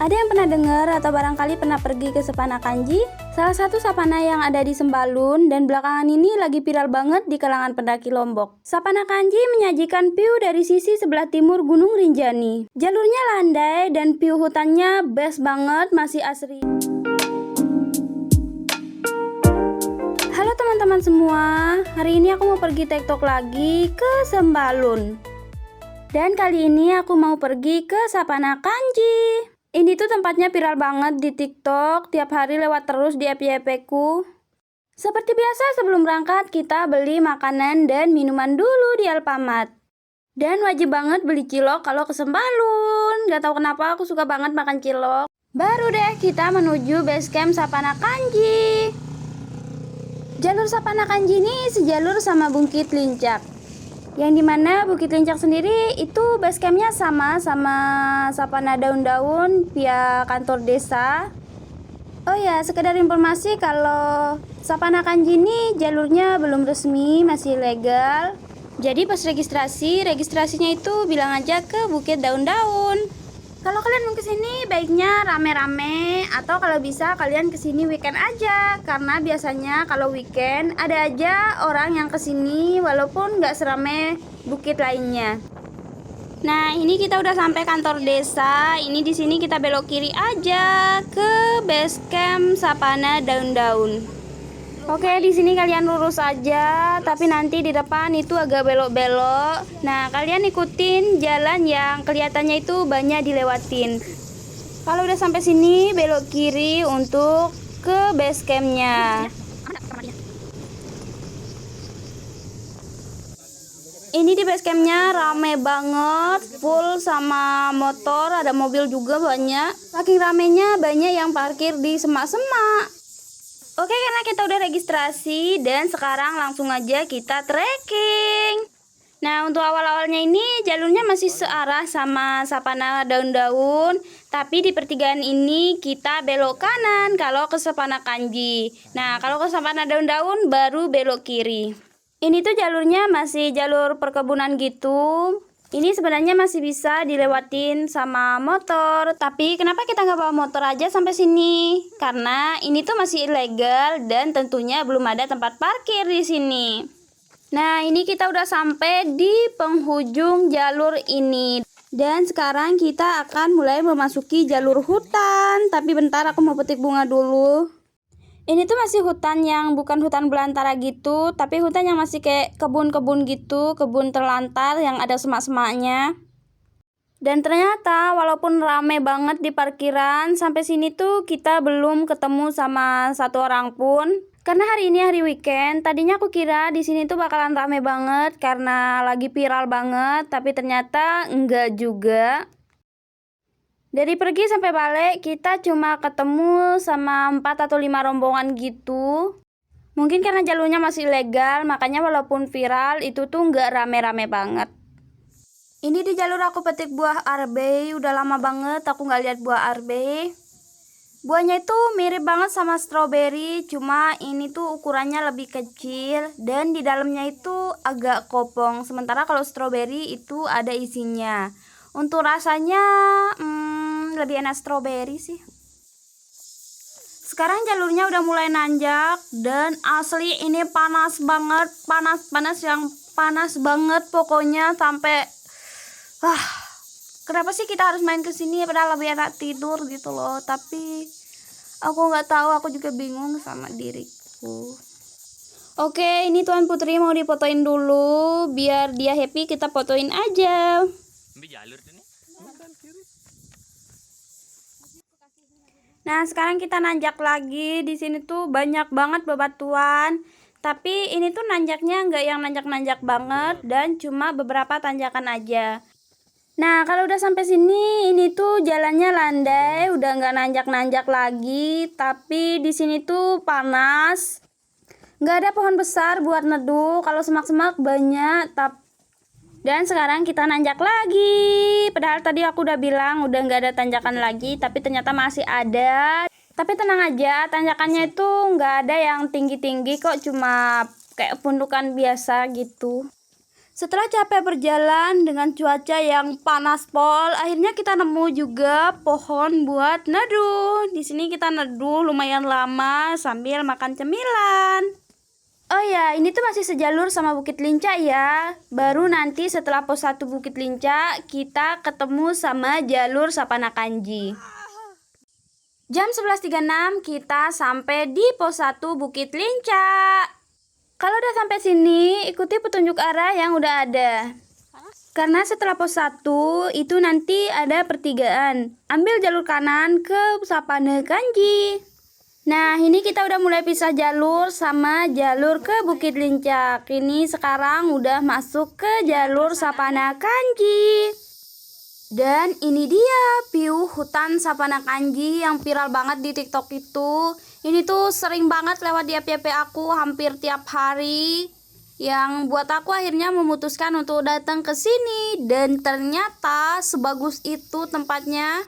Ada yang pernah dengar atau barangkali pernah pergi ke Sapana Kanji? Salah satu sapana yang ada di Sembalun dan belakangan ini lagi viral banget di kalangan pendaki Lombok. Sapana Kanji menyajikan view dari sisi sebelah timur Gunung Rinjani. Jalurnya landai dan view hutannya best banget, masih asri. Halo teman-teman semua, hari ini aku mau pergi TikTok lagi ke Sembalun. Dan kali ini aku mau pergi ke Sapana Kanji. Ini tuh tempatnya viral banget di TikTok, tiap hari lewat terus di FYP ku. Seperti biasa sebelum berangkat kita beli makanan dan minuman dulu di Alfamart. Dan wajib banget beli cilok kalau ke Sembalun. Gak tahu kenapa aku suka banget makan cilok. Baru deh kita menuju base camp Sapana Kanji. Jalur Sapana Kanji ini sejalur sama Bukit Lincak. Yang dimana Bukit Lincak sendiri itu base campnya sama Sapana Daun-Daun via kantor desa. Oh ya, sekedar informasi kalau Sapana Kanji ini jalurnya belum resmi, masih legal. Jadi pas registrasinya itu bilang aja ke Bukit Daun-Daun. Kalau kalian mau kesini baiknya rame-rame, atau kalau bisa kalian kesini weekend aja, karena biasanya kalau weekend ada aja orang yang kesini walaupun nggak serame bukit lainnya. Nah, ini kita udah sampai kantor desa. Ini di sini kita belok kiri aja ke base camp Sapana Daun-Daun. Oke, di sini kalian lurus aja, tapi nanti di depan itu agak belok-belok. Nah, kalian ikutin jalan yang kelihatannya itu banyak dilewatin. Kalau udah sampai sini, belok kiri untuk ke base campnya. Ini di base campnya rame banget, full sama motor, ada mobil juga banyak. Saking ramenya banyak yang parkir di semak-semak. Oke, karena kita udah registrasi dan sekarang langsung aja kita trekking. Nah, untuk awal-awalnya ini jalurnya masih searah sama Sapana Daun-Daun, tapi di pertigaan ini kita belok kanan kalau ke Sapana Kanji. Nah, kalau ke Sapana Daun-Daun baru belok kiri. Ini tuh jalurnya masih jalur perkebunan gitu. Ini sebenarnya masih bisa dilewatin sama motor, tapi kenapa kita nggak bawa motor aja sampai sini? Karena ini tuh masih ilegal dan tentunya belum ada tempat parkir di sini. Nah, ini kita udah sampai di penghujung jalur ini. Dan sekarang kita akan mulai memasuki jalur hutan. Tapi bentar, aku mau petik bunga dulu. Ini tuh masih hutan yang bukan hutan belantara gitu, tapi hutan yang masih kayak kebun-kebun gitu, kebun terlantar yang ada semak-semaknya. Dan ternyata walaupun rame banget di parkiran, sampai sini tuh kita belum ketemu sama satu orang pun. Karena hari ini hari weekend, tadinya aku kira di sini tuh bakalan rame banget karena lagi viral banget, tapi ternyata enggak juga. Dari pergi sampai balik kita cuma ketemu sama 4 atau 5 rombongan gitu. Mungkin karena jalurnya masih legal, makanya walaupun viral itu tuh nggak rame-rame banget. Ini di jalur aku petik buah arbei, udah lama banget aku nggak lihat buah arbei. Buahnya itu mirip banget sama stroberi, cuma ini tuh ukurannya lebih kecil dan di dalamnya itu agak kopong. Sementara kalau stroberi itu ada isinya. Untuk rasanya lebih enak stroberi sih. Sekarang jalurnya udah mulai nanjak dan asli ini panas banget, panas banget pokoknya sampai kenapa sih kita harus main ke sini padahal lebih enak tidur gitu loh. Tapi aku nggak tahu, aku juga bingung sama diriku. Oke, ini Tuan Putri mau difotoin dulu biar dia happy, kita fotoin aja. Nah, sekarang kita nanjak lagi. Di sini tuh banyak banget bebatuan. Tapi ini tuh nanjaknya nggak yang nanjak-nanjak banget dan cuma beberapa tanjakan aja. Nah, kalau udah sampai sini, ini tuh jalannya landai, udah nggak nanjak-nanjak lagi. Tapi di sini tuh panas. Nggak ada pohon besar buat neduh. Kalau semak-semak banyak, dan sekarang kita nanjak lagi. Padahal tadi aku udah bilang udah nggak ada tanjakan lagi, tapi ternyata masih ada. Tapi tenang aja, tanjakannya itu nggak ada yang tinggi-tinggi kok, cuma kayak pundukan biasa gitu. Setelah capek berjalan dengan cuaca yang panas pol, akhirnya kita nemu juga pohon buat neduh. Di sini kita neduh lumayan lama sambil makan cemilan. Oh ya, ini tuh masih sejalur sama Bukit Lincah ya. Baru nanti setelah pos 1 Bukit Lincah, kita ketemu sama jalur Sapana Kanji. Jam 11.36 kita sampai di pos 1 Bukit Lincah. Kalau udah sampai sini, ikuti petunjuk arah yang udah ada. Karena setelah pos 1 itu nanti ada pertigaan. Ambil jalur kanan ke Sapana Kanji. Nah, ini kita udah mulai pisah jalur sama jalur ke Bukit Lincah. Ini sekarang udah masuk ke jalur Sapana Kanji. Dan ini dia view hutan Sapana Kanji yang viral banget di TikTok itu. Ini tuh sering banget lewat di FYP aku hampir tiap hari. Yang buat aku akhirnya memutuskan untuk datang ke sini. Dan ternyata sebagus itu tempatnya.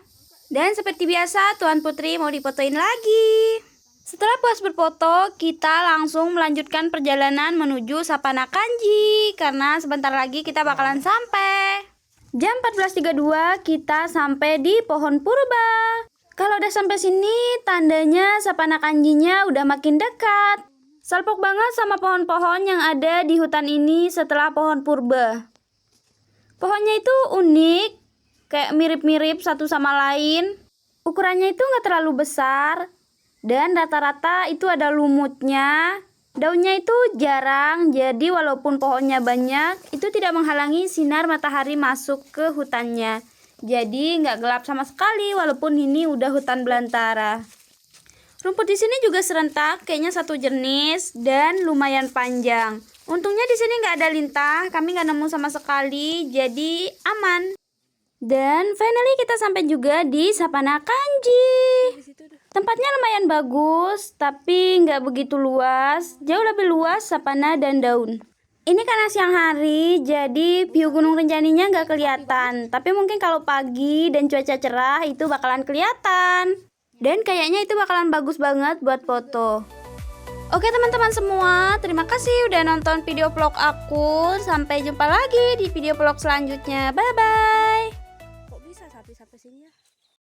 Dan seperti biasa Tuan Putri mau difotoin lagi. Setelah puas berfoto, kita langsung melanjutkan perjalanan menuju Sapana Kanji. Karena sebentar lagi kita bakalan sampai. Jam 14.32 kita sampai di pohon purba. Kalau udah sampai sini, tandanya Sapana Kanjinya udah makin dekat. Salpok banget sama pohon-pohon yang ada di hutan ini setelah pohon purba. Pohonnya itu unik, kayak mirip-mirip satu sama lain. Ukurannya itu nggak terlalu besar, dan rata-rata itu ada lumutnya. Daunnya itu jarang, jadi walaupun pohonnya banyak, itu tidak menghalangi sinar matahari masuk ke hutannya. Jadi nggak gelap sama sekali, walaupun ini udah hutan belantara. Rumput di sini juga serentak, kayaknya satu jenis dan lumayan panjang. Untungnya di sini nggak ada lintah, kami nggak nemu sama sekali, jadi aman. Dan finally kita sampai juga di Sapana Kanji. Tempatnya lumayan bagus, tapi nggak begitu luas. Jauh lebih luas sapana dan daun. Ini karena siang hari, jadi view Gunung Rinjaninya nggak kelihatan. Tapi mungkin kalau pagi dan cuaca cerah itu bakalan kelihatan. Dan kayaknya itu bakalan bagus banget buat foto. Oke teman-teman semua, terima kasih udah nonton video vlog aku. Sampai jumpa lagi di video vlog selanjutnya. Bye-bye. Kok bisa sampai sini ya?